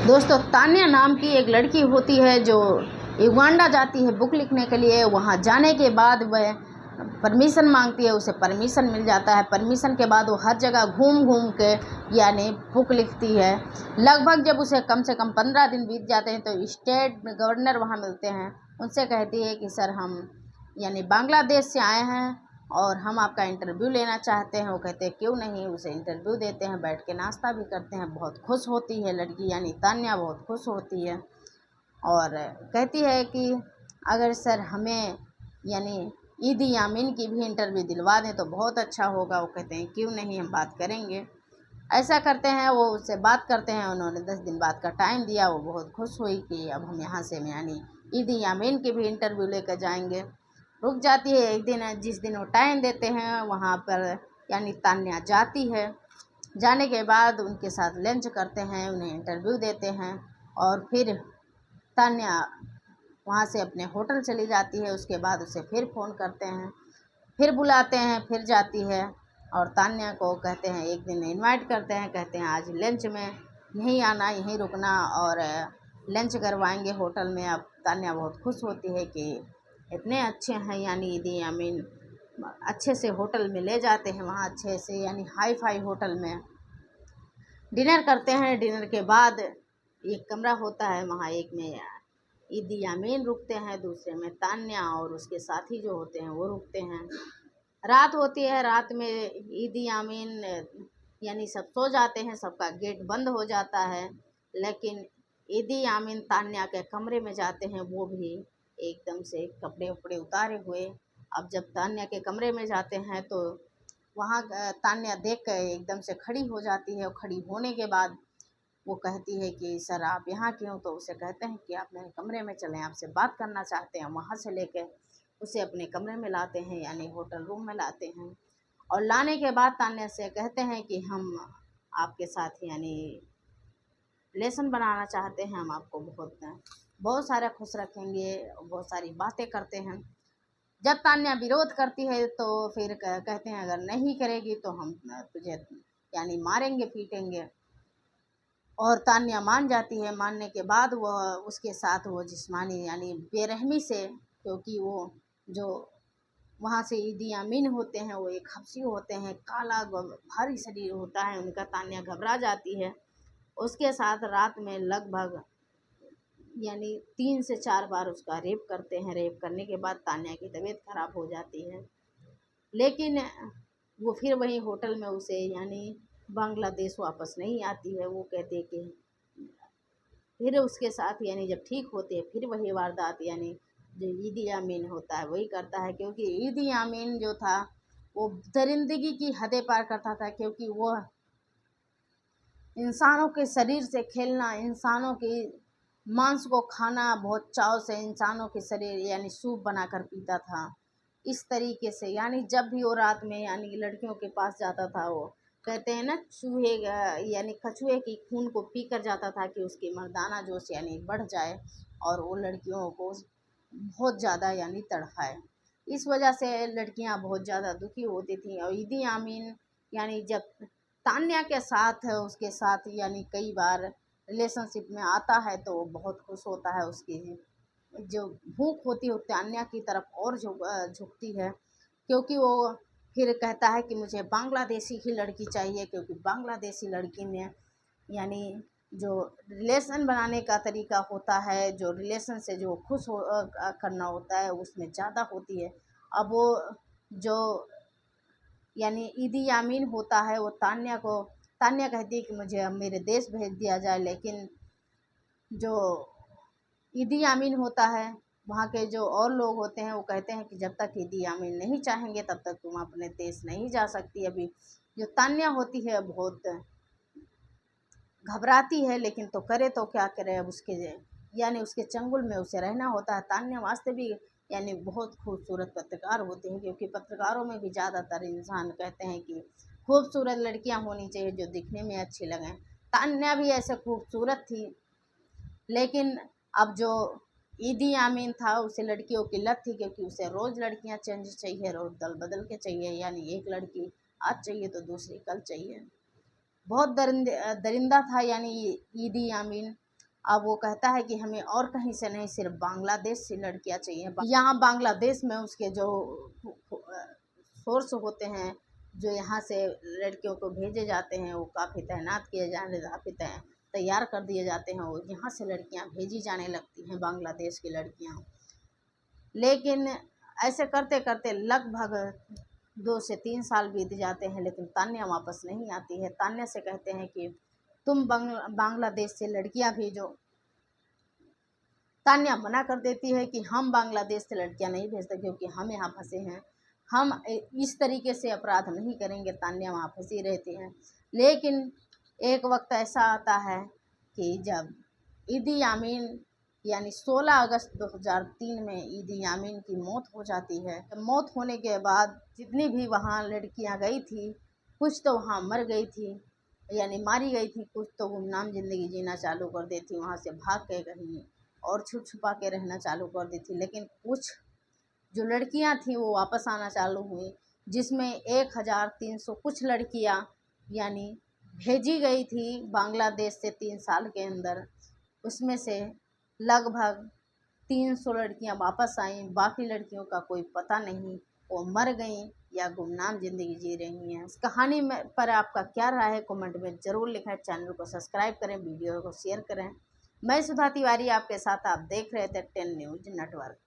दोस्तों, तान्या नाम की एक लड़की होती है जो युगांडा जाती है बुक लिखने के लिए। वहाँ जाने के बाद वह परमिशन मांगती है, उसे परमिशन मिल जाता है। परमिशन के बाद वो हर जगह घूम घूम के यानी बुक लिखती है। लगभग जब उसे कम से कम 15 दिन बीत जाते हैं तो स्टेट गवर्नर वहाँ मिलते हैं। उनसे कहती है कि सर, हम यानी बांग्लादेश से आए हैं और हम आपका इंटरव्यू लेना चाहते हैं। वो कहते हैं क्यों नहीं। उसे इंटरव्यू देते हैं, बैठ के नाश्ता भी करते हैं। बहुत खुश होती है लड़की, यानी तान्या बहुत खुश होती है और कहती है कि अगर सर हमें यानी ईदी आमीन की भी इंटरव्यू दिलवा दें तो बहुत अच्छा होगा। वो कहते हैं क्यों नहीं, हम बात करेंगे। ऐसा करते हैं, वो उससे बात करते हैं। उन्होंने 10 दिन बाद का टाइम दिया। वो बहुत खुश हुई कि अब हम यहाँ से यानी ईदी आमीन की भी इंटरव्यू लेकर जाएंगे। रुक जाती है एक दिन। जिस दिन वो टाइम देते हैं वहाँ पर यानी तान्या जाती है। जाने के बाद उनके साथ लंच करते हैं, उन्हें इंटरव्यू देते हैं और फिर तान्या वहाँ से अपने होटल चली जाती है। उसके बाद उसे फिर फ़ोन करते हैं, फिर बुलाते हैं, फिर जाती है और तान्या को कहते हैं एक दिन इनवाइट करते हैं। कहते हैं आज लंच में यहीं आना, यहीं रुकना और लंच करवाएंगे होटल में। अब तान्या बहुत खुश होती है कि इतने अच्छे हैं यानी ईदी आमीन, अच्छे से होटल में ले जाते हैं। वहाँ अच्छे से यानी हाई फाई होटल में डिनर करते हैं। डिनर के बाद एक कमरा होता है, वहाँ एक में ईदी आमीन रुकते हैं, दूसरे में तान्या और उसके साथी जो होते हैं वो रुकते हैं। रात होती है। रात में ईदी आमीन यानी सब सो जाते हैं, सबका गेट बंद हो जाता है। लेकिन ईदी आमीन तान्या के कमरे में जाते हैं, वो भी एकदम से कपड़े उपड़े उतारे हुए। अब जब तान्या के कमरे में जाते हैं तो वहाँ तान्या देख कर एकदम से खड़ी हो जाती है और खड़ी होने के बाद वो कहती है कि सर आप यहाँ क्यों। तो उसे कहते हैं कि आप मेरे कमरे में चलें, आपसे बात करना चाहते हैं। वहाँ से लेके उसे अपने कमरे में लाते हैं यानी होटल रूम में लाते हैं और लाने के बाद तान्या से कहते हैं कि हम आपके साथ यानी रिलेशन बनाना चाहते हैं, हम आपको बहुत बहुत सारा खुश रखेंगे, बहुत सारी बातें करते हैं। जब तान्या विरोध करती है तो फिर कहते हैं अगर नहीं करेगी तो हम तुझे यानी मारेंगे पीटेंगे। और तान्या मान जाती है। मानने के बाद वह उसके साथ वो जिस्मानी यानी बेरहमी से, क्योंकि वो जो वहाँ से ईदी आमीन होते हैं वो एक हबशी होते हैं, काला भारी शरीर होता है उनका। तान्या घबरा जाती है। उसके साथ रात में लगभग यानी 3 से 4 बार उसका रेप करते हैं। रेप करने के बाद तान्या की तबीयत खराब हो जाती है, लेकिन वो फिर वहीं होटल में उसे यानी बांग्लादेश वापस नहीं आती है। वो कहते कि फिर उसके साथ यानी जब ठीक होते हैं फिर वही वारदात यानी जो ईदी आमीन होता है वही करता है। क्योंकि ईदी आमीन जो था वो दरिंदगी की हदें पार करता था, क्योंकि वो इंसानों के शरीर से खेलना, इंसानों की मांस को खाना बहुत चाव से, इंसानों के शरीर यानी सूप बनाकर पीता था। इस तरीके से यानी जब भी वो रात में यानी लड़कियों के पास जाता था, वो कहते हैं ना चूहे यानी कछुए की खून को पी कर जाता था कि उसकी मर्दाना जोश यानी बढ़ जाए और वो लड़कियों को बहुत ज़्यादा यानी तड़पाए। इस वजह से लड़कियां बहुत ज़्यादा दुखी होती थीं। और ईदी आमीन यानी जब तान्या के साथ उसके साथ यानी कई बार रिलेशनशिप में आता है तो वो बहुत खुश होता है। उसकी जो भूख होती है वो तान्या की तरफ और झुकती है, क्योंकि वो फिर कहता है कि मुझे बांग्लादेशी ही लड़की चाहिए। क्योंकि बांग्लादेशी लड़की में यानी जो रिलेशन बनाने का तरीका होता है, जो रिलेशन से जो खुश करना होता है उसमें ज़्यादा होती है। अब वो जो यानी ईदी आमीन होता है वो तान्या कहती है कि मुझे अब मेरे देश भेज दिया जाए। लेकिन जो ईदी आमीन होता है वहाँ के जो और लोग होते हैं वो कहते हैं कि जब तक ईदी आमीन नहीं चाहेंगे तब तक तुम अपने देश नहीं जा सकती। अभी जो तान्या होती है बहुत घबराती है, लेकिन तो करे तो क्या करे। अब उसके यानी उसके चंगुल में उसे रहना होता है। तान्या वास्तविक यानी बहुत खूबसूरत पत्रकार होती हैं, क्योंकि पत्रकारों में भी ज़्यादातर इंसान कहते हैं कि खूबसूरत लड़कियां होनी चाहिए जो दिखने में अच्छी लगें। तान्या भी ऐसे खूबसूरत थी, लेकिन अब जो ईदी आमीन था उसे लड़कियों की लत थी, क्योंकि उसे रोज़ लड़कियां चेंज चाहिए, रोज़ दल बदल के चाहिए। यानी एक लड़की आज चाहिए तो दूसरी कल चाहिए। बहुत दरिंदा था यानी ईदी आमीन। अब वो कहता है कि हमें और कहीं से नहीं, सिर्फ बांग्लादेश से लड़कियां चाहिए। यहाँ बांग्लादेश में उसके जो सोर्स होते हैं, जो यहाँ से लड़कियों को भेजे जाते हैं, वो काफ़ी तैनात किए जाने, काफ़ी तैयार कर दिए जाते हैं। वो यहाँ से लड़कियाँ भेजी जाने लगती हैं, बांग्लादेश की लड़कियाँ। लेकिन ऐसे करते करते लगभग 2 से 3 साल बीत जाते हैं, लेकिन तान्या वापस नहीं आती है। तान्या से कहते हैं कि तुम बांग्लादेश से लड़कियां भेजो। तान्या मना कर देती है कि हम बांग्लादेश से लड़कियां नहीं भेजते, क्योंकि हम यहाँ फंसे हैं, हम इस तरीके से अपराध नहीं करेंगे। तान्या वहाँ फंसी रहती हैं। लेकिन एक वक्त ऐसा आता है कि जब ईदी आमीन यानी 16 अगस्त 2003 में ईदी आमीन की मौत हो जाती है। मौत होने के बाद जितनी भी वहाँ लड़कियाँ गई थी, कुछ तो वहाँ मर गई थी, यानी मारी गई थी, कुछ तो गुमनाम ज़िंदगी जीना चालू कर दी थी, वहाँ से भाग के कहीं और छुप छुपा के रहना चालू कर दी थी। लेकिन कुछ जो लड़कियां थी वो वापस आना चालू हुई, जिसमें 1300 कुछ लड़कियां यानी भेजी गई थी बांग्लादेश से 3 साल के अंदर। उसमें से लगभग 300 लड़कियां वापस आईं, बाकी लड़कियों का कोई पता नहीं, वो मर गईं या गुमनाम ज़िंदगी जी रही हैं। इस कहानी में पर आपका क्या राय है, कमेंट में ज़रूर लिखें। चैनल को सब्सक्राइब करें, वीडियो को शेयर करें। मैं सुधा तिवारी आपके साथ, आप देख रहे थे 10 न्यूज़ नेटवर्क।